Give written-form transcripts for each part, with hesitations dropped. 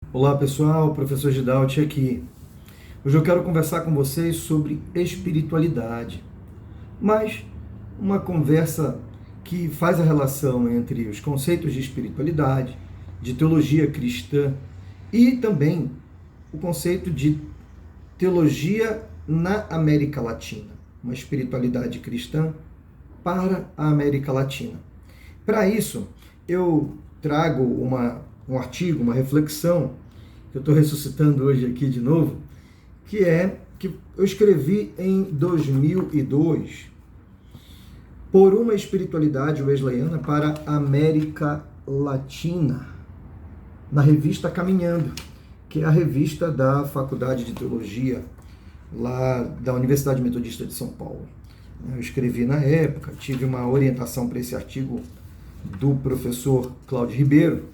Olá pessoal, professor Gidalt aqui. Hoje eu quero conversar com vocês sobre espiritualidade, mas uma conversa que faz a relação entre os conceitos de espiritualidade, de teologia cristã e também o conceito de teologia na América Latina, uma espiritualidade cristã para a América Latina. Para isso, eu trago um artigo, uma reflexão que eu estou ressuscitando hoje aqui de novo, que eu escrevi em 2002 por uma espiritualidade wesleyana para a América Latina, na revista Caminhando, que é a revista da Faculdade de Teologia lá da Universidade Metodista de São Paulo. Eu escrevi na época, tive uma orientação para esse artigo do professor Cláudio Ribeiro,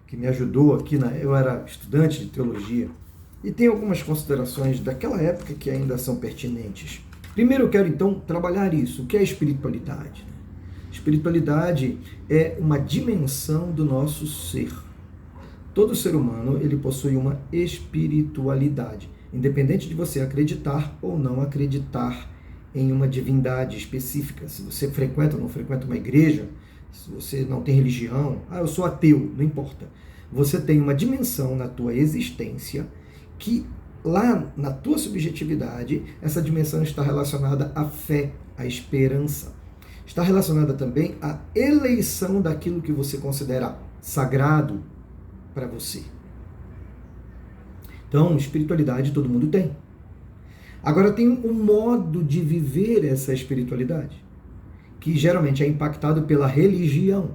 que me ajudou aqui, eu era estudante de teologia, e tem algumas considerações daquela época que ainda são pertinentes. Primeiro eu quero então trabalhar isso, o que é espiritualidade? Espiritualidade é uma dimensão do nosso ser. Todo ser humano ele possui uma espiritualidade, independente de você acreditar ou não acreditar em uma divindade específica. Se você frequenta ou não frequenta uma igreja, se você não tem religião, eu sou ateu, não importa. Você tem uma dimensão na tua existência que lá na tua subjetividade, essa dimensão está relacionada à fé, à esperança. Está relacionada também à eleição daquilo que você considera sagrado para você. Então, espiritualidade todo mundo tem. Agora tem um modo de viver essa espiritualidade, que geralmente é impactado pela religião.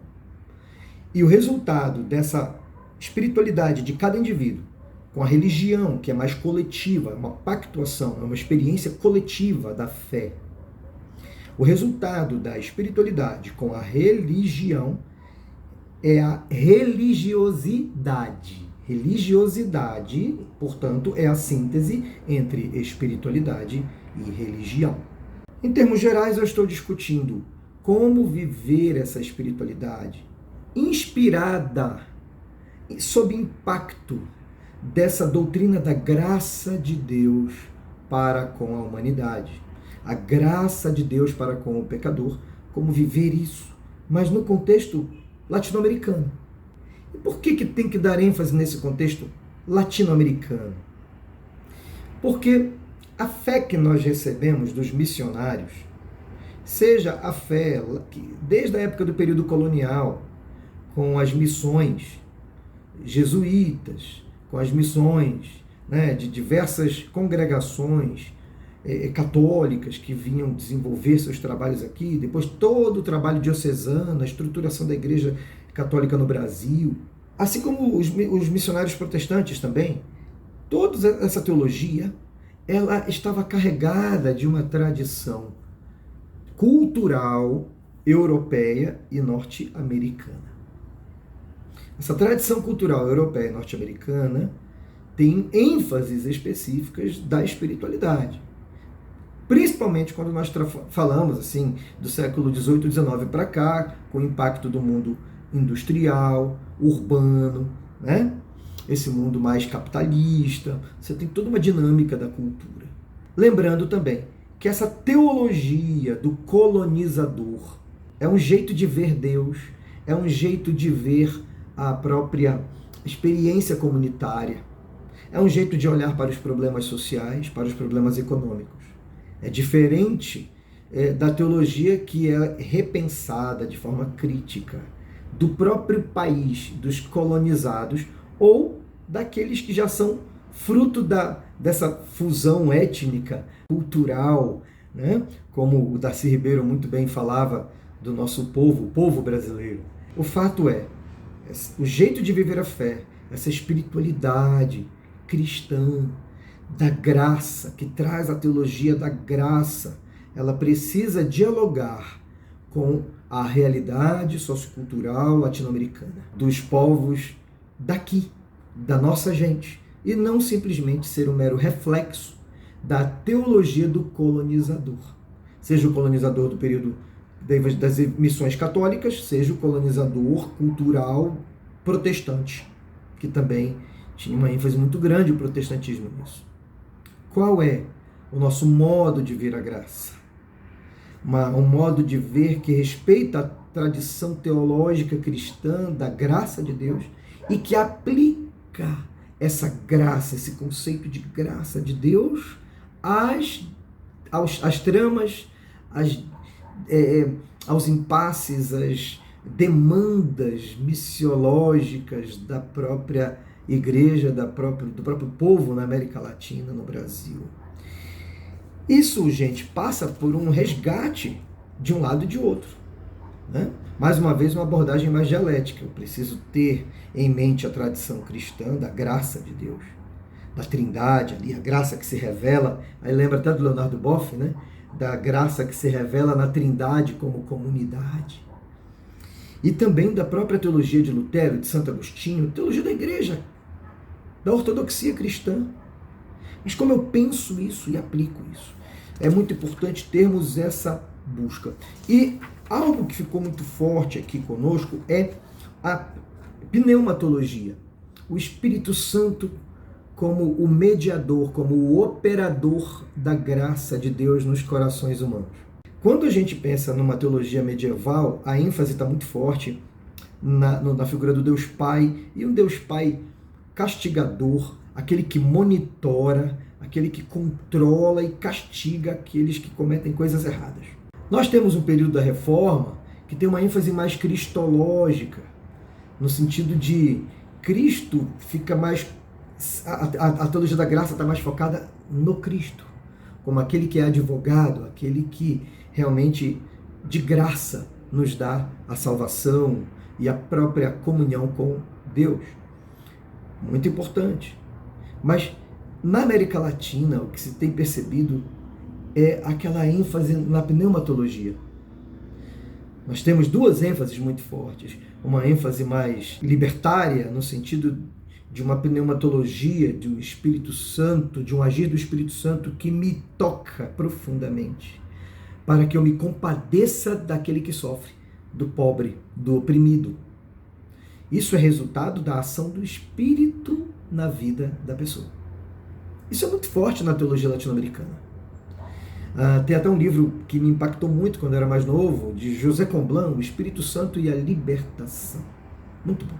E o resultado dessa espiritualidade de cada indivíduo, com a religião, que é mais coletiva, é uma pactuação, é uma experiência coletiva da fé. O resultado da espiritualidade com a religião é a religiosidade. Religiosidade, portanto, é a síntese entre espiritualidade e religião. Em termos gerais, eu estou discutindo como viver essa espiritualidade inspirada, sob impacto dessa doutrina da graça de Deus para com a humanidade. A graça de Deus para com o pecador, como viver isso, mas no contexto latino-americano. E por que tem que dar ênfase nesse contexto latino-americano? Porque a fé que nós recebemos dos missionários, seja a fé que desde a época do período colonial, com as missões jesuítas, com as missões de diversas congregações católicas que vinham desenvolver seus trabalhos aqui, depois todo o trabalho diocesano, a estruturação da Igreja Católica no Brasil, assim como os missionários protestantes também, toda essa teologia ela estava carregada de uma tradição cultural europeia e norte-americana. Essa tradição cultural europeia e norte-americana tem ênfases específicas da espiritualidade. Principalmente quando nós falamos assim do século XVIII e XIX para cá, com o impacto do mundo industrial, urbano, esse mundo mais capitalista, você tem toda uma dinâmica da cultura. Lembrando também que essa teologia do colonizador é um jeito de ver Deus, é um jeito de ver a própria experiência comunitária, é um jeito de olhar para os problemas sociais, para os problemas econômicos. É diferente da teologia que é repensada de forma crítica do próprio país, dos colonizados, ou daqueles que já são fruto dessa fusão étnica, cultural, como o Darcy Ribeiro muito bem falava do nosso povo, o povo brasileiro. O fato é, o jeito de viver a fé, essa espiritualidade cristã, da graça, que traz a teologia da graça, ela precisa dialogar com a realidade sociocultural latino-americana, dos povos daqui, da nossa gente, e não simplesmente ser um mero reflexo da teologia do colonizador. Seja o colonizador do período das missões católicas, seja o colonizador cultural protestante, que também Tinha uma ênfase muito grande o protestantismo nisso. Qual é o nosso modo de ver a graça? Um modo de ver que respeita a tradição teológica cristã da graça de Deus e que aplica essa graça, esse conceito de graça de Deus às tramas, aos impasses, às demandas missiológicas da própria igreja, do próprio povo na América Latina, no Brasil. Isso, gente, passa por um resgate de um lado e de outro, né? Mais uma vez, uma abordagem mais dialética. Eu preciso ter em mente a tradição cristã da graça de Deus, da trindade ali, a graça que se revela. Aí lembra até do Leonardo Boff, né? Da graça que se revela na trindade como comunidade. E também da própria teologia de Lutero, de Santo Agostinho, teologia da igreja, da ortodoxia cristã. Mas como eu penso isso e aplico isso? É muito importante termos essa busca. E algo que ficou muito forte aqui conosco é a pneumatologia. O Espírito Santo como o mediador, como o operador da graça de Deus nos corações humanos. Quando a gente pensa numa teologia medieval, a ênfase está muito forte na figura do Deus Pai, e um Deus Pai castigador, aquele que monitora, aquele que controla e castiga aqueles que cometem coisas erradas. Nós temos um período da Reforma que tem uma ênfase mais cristológica, no sentido de Cristo fica mais... A teologia da graça está mais focada no Cristo, como aquele que é advogado, aquele que realmente de graça nos dá a salvação e a própria comunhão com Deus. Muito importante. Mas na América Latina, o que se tem percebido é aquela ênfase na pneumatologia. Nós temos duas ênfases muito fortes. Uma ênfase mais libertária, no sentido de uma pneumatologia, de um Espírito Santo, de um agir do Espírito Santo que me toca profundamente, para que eu me compadeça daquele que sofre, do pobre, do oprimido. Isso é resultado da ação do Espírito na vida da pessoa. Isso é muito forte na teologia latino-americana. Tem até um livro que me impactou muito quando eu era mais novo, de José Comblan, O Espírito Santo e a Libertação. Muito bom.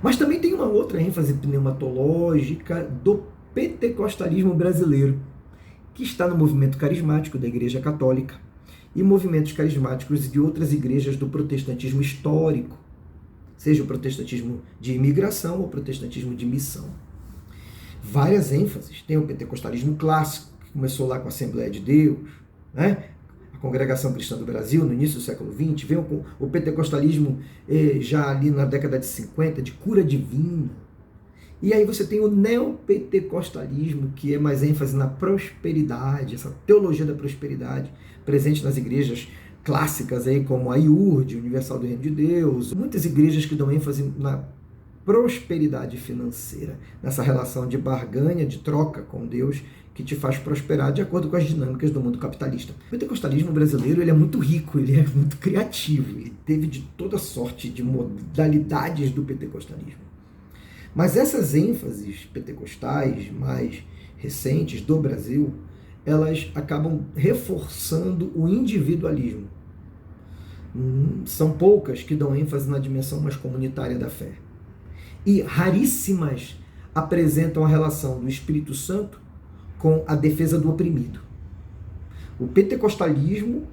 Mas também tem uma outra ênfase pneumatológica do pentecostalismo brasileiro, que está no movimento carismático da Igreja Católica e movimentos carismáticos de outras igrejas do protestantismo histórico, seja o protestantismo de imigração ou o protestantismo de missão. Várias ênfases. Tem o pentecostalismo clássico, que começou lá com a Assembleia de Deus, né? A Congregação Cristã do Brasil, no início do século XX, veio com o pentecostalismo já ali na década de 50, de cura divina. E aí você tem o neopentecostalismo, que é mais ênfase na prosperidade, essa teologia da prosperidade, presente nas igrejas clássicas, aí, como a IURD, Universal do Reino de Deus. Muitas igrejas que dão ênfase na prosperidade financeira, nessa relação de barganha, de troca com Deus, que te faz prosperar de acordo com as dinâmicas do mundo capitalista. O pentecostalismo brasileiro ele é muito rico, ele é muito criativo, ele teve de toda sorte de modalidades do pentecostalismo. Mas essas ênfases pentecostais mais recentes do Brasil, elas acabam reforçando o individualismo. São poucas que dão ênfase na dimensão mais comunitária da fé. E raríssimas apresentam a relação do Espírito Santo com a defesa do oprimido. O pentecostalismo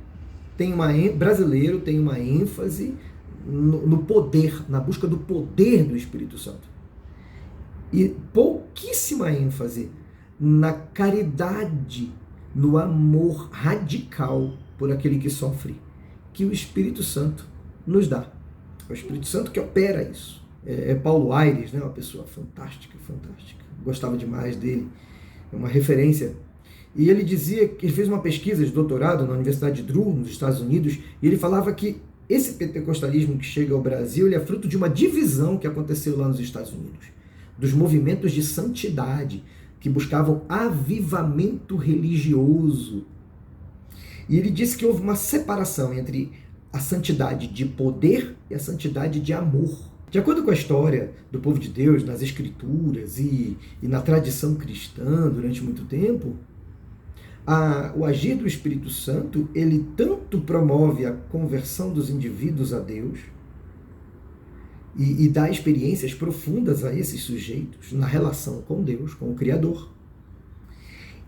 brasileiro tem uma ênfase no poder, na busca do poder do Espírito Santo. E pouquíssima ênfase na caridade, no amor radical por aquele que sofre, que o Espírito Santo nos dá. É o Espírito Santo que opera isso. É Paulo Aires, né? Uma pessoa fantástica, fantástica. Gostava demais dele. É uma referência. E ele dizia que ele fez uma pesquisa de doutorado na Universidade de Drew, nos Estados Unidos, e ele falava que esse pentecostalismo que chega ao Brasil ele é fruto de uma divisão que aconteceu lá nos Estados Unidos, dos movimentos de santidade, que buscavam avivamento religioso. E ele disse que houve uma separação entre a santidade de poder e a santidade de amor. De acordo com a história do povo de Deus, nas escrituras e na tradição cristã durante muito tempo, o agir do Espírito Santo, ele tanto promove a conversão dos indivíduos a Deus e dá experiências profundas a esses sujeitos na relação com Deus, com o Criador,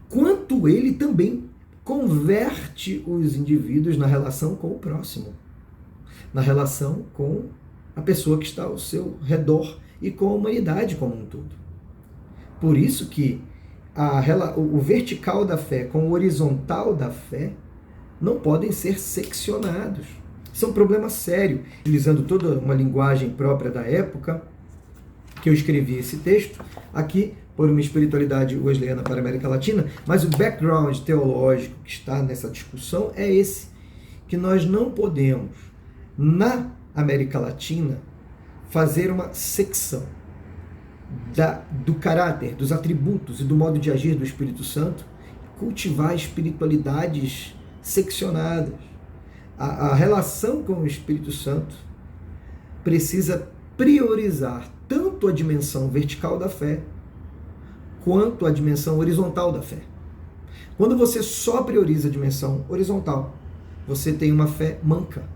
quanto ele também converte os indivíduos na relação com o próximo, na relação com a pessoa que está ao seu redor e com a humanidade como um todo. Por isso que o vertical da fé com o horizontal da fé não podem ser seccionados. Isso é um problema sério. Utilizando toda uma linguagem própria da época que eu escrevi esse texto, aqui por uma espiritualidade wesleyana para a América Latina, mas o background teológico que está nessa discussão é esse, que nós não podemos, na América Latina, fazer uma secção do caráter, dos atributos e do modo de agir do Espírito Santo, cultivar espiritualidades seccionadas. A relação com o Espírito Santo precisa priorizar tanto a dimensão vertical da fé, quanto a dimensão horizontal da fé. Quando você só prioriza a dimensão horizontal, você tem uma fé manca,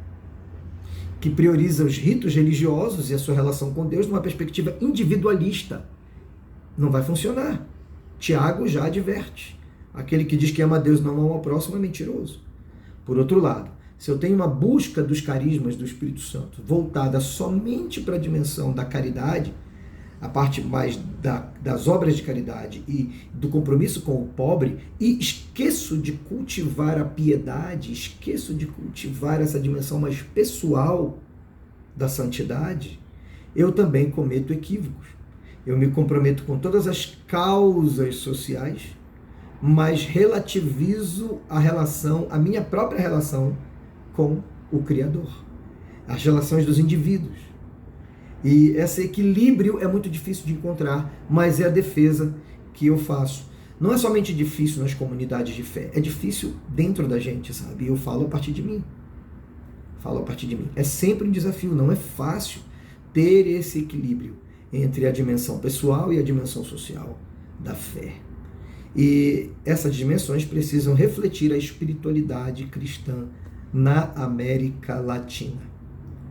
que prioriza os ritos religiosos e a sua relação com Deus numa perspectiva individualista. Não vai funcionar. Tiago já adverte. Aquele que diz que ama a Deus e não ama ao próximo é mentiroso. Por outro lado, se eu tenho uma busca dos carismas do Espírito Santo voltada somente para a dimensão da caridade, a parte mais das obras de caridade e do compromisso com o pobre, e esqueço de cultivar a piedade, esqueço de cultivar essa dimensão mais pessoal da santidade, eu também cometo equívocos. Eu me comprometo com todas as causas sociais, mas relativizo a minha própria relação com o Criador, as relações dos indivíduos. E esse equilíbrio é muito difícil de encontrar, mas é a defesa que eu faço. Não é somente difícil nas comunidades de fé, é difícil dentro da gente, sabe? Eu falo a partir de mim. É sempre um desafio, não é fácil ter esse equilíbrio entre a dimensão pessoal e a dimensão social da fé. E essas dimensões precisam refletir a espiritualidade cristã na América Latina.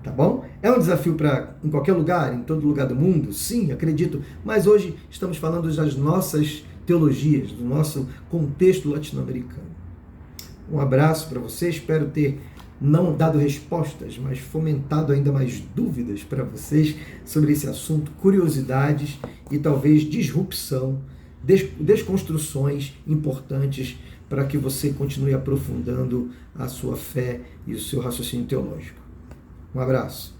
Tá bom? É um desafio para em qualquer lugar, em todo lugar do mundo? Sim, acredito. Mas hoje estamos falando das nossas teologias, do nosso contexto latino-americano. Um abraço para você, espero ter não dado respostas, mas fomentado ainda mais dúvidas para vocês sobre esse assunto, curiosidades e talvez disrupção, desconstruções importantes para que você continue aprofundando a sua fé e o seu raciocínio teológico. Um abraço.